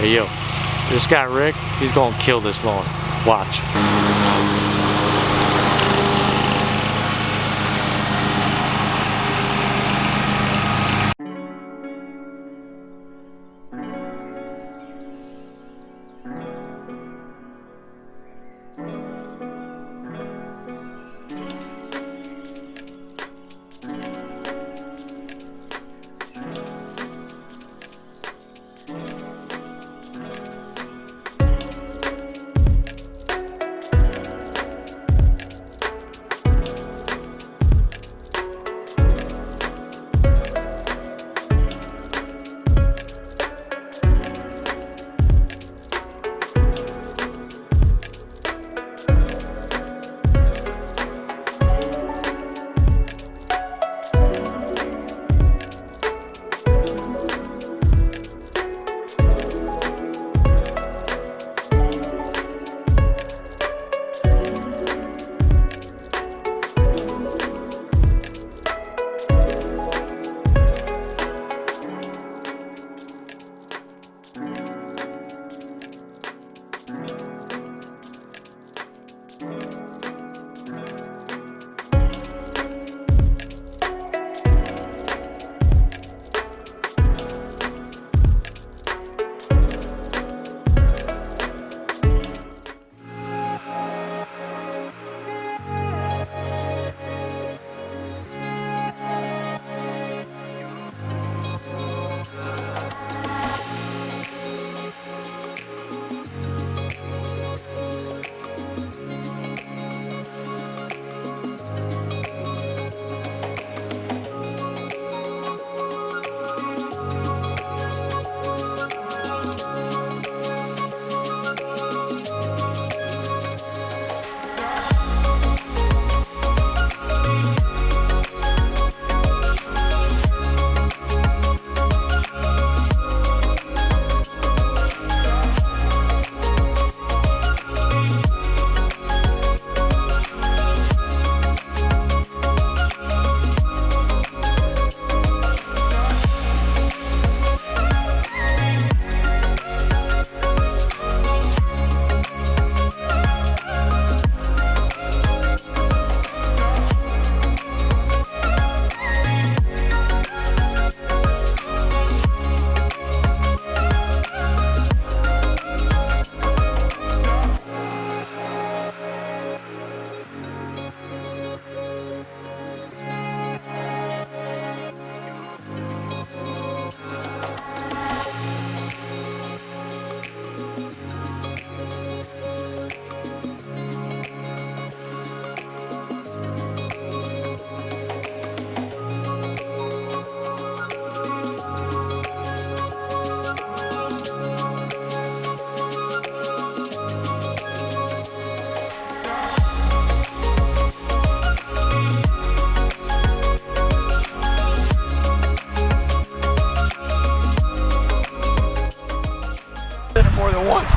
Hey yo, this guy Rick, he's gonna kill this lawn. Watch.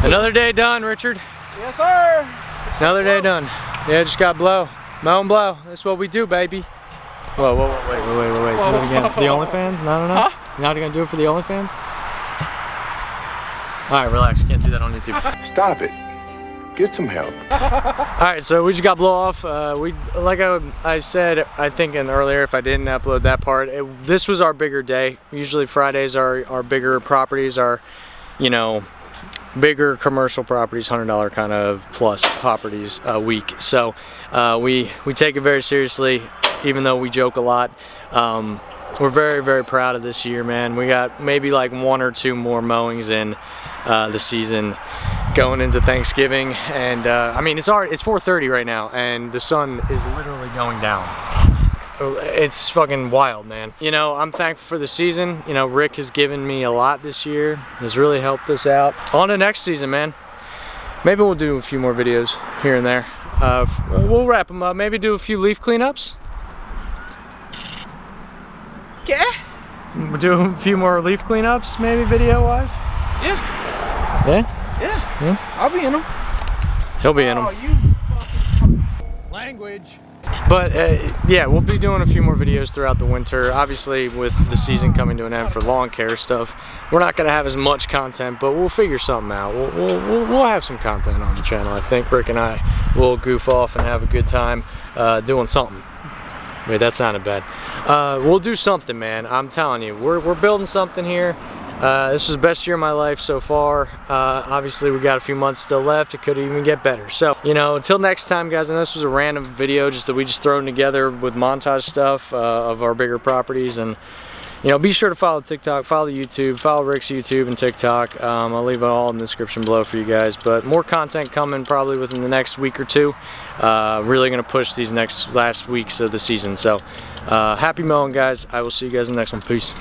Another day done, Richard. Yes, sir. Another day done. Yeah, just got blow. Mow and blow. That's what we do, baby. Whoa, whoa, whoa, wait. Do it again for the OnlyFans? No. Huh? You're not gonna do it for the OnlyFans? All right, relax. Can't do that on YouTube. Stop it. Get some help. All right, so we just got blow off. Like I said, I think earlier, if I didn't upload that part, this was our bigger day. Usually Fridays are our bigger properties, are, you know, bigger commercial properties, $100 kind of plus properties a week. So we take it very seriously, even though we joke a lot. We're very, very proud of this year, man. We got maybe like 1 or 2 more mowings in the season going into Thanksgiving, and I mean, it's 4:30 right now, and the sun is literally going down. It's fucking wild, man. You know, I'm thankful for the season. You know, Rick has given me a lot this year. Has really helped us out. On to next season, man. Maybe we'll do a few more videos here and there. We'll wrap them up. Maybe do a few leaf cleanups. Yeah. We'll do a few more leaf cleanups, maybe video-wise. Yeah. Yeah? Yeah. I'll be in them. He'll be in them. Language. But yeah, we'll be doing a few more videos throughout the winter. Obviously, with the season coming to an end for lawn care stuff, we're not gonna have as much content, but we'll figure something out. We'll have some content on the channel. I think Brick and I will goof off and have a good time doing something. Wait, that sounded bad. We'll do something, man. I'm telling you, we're building something here. This was the best year of my life so far. Obviously, we got a few months still left. It could even get better. So, you know, until next time, guys, I know this was a random video just that we just thrown together with montage stuff of our bigger properties. And, you know, be sure to follow TikTok, follow YouTube, follow Rick's YouTube and TikTok. I'll leave it all in the description below for you guys. But more content coming probably within the next week or two. Really going to push these last weeks of the season. So, happy mowing, guys. I will see you guys in the next one. Peace.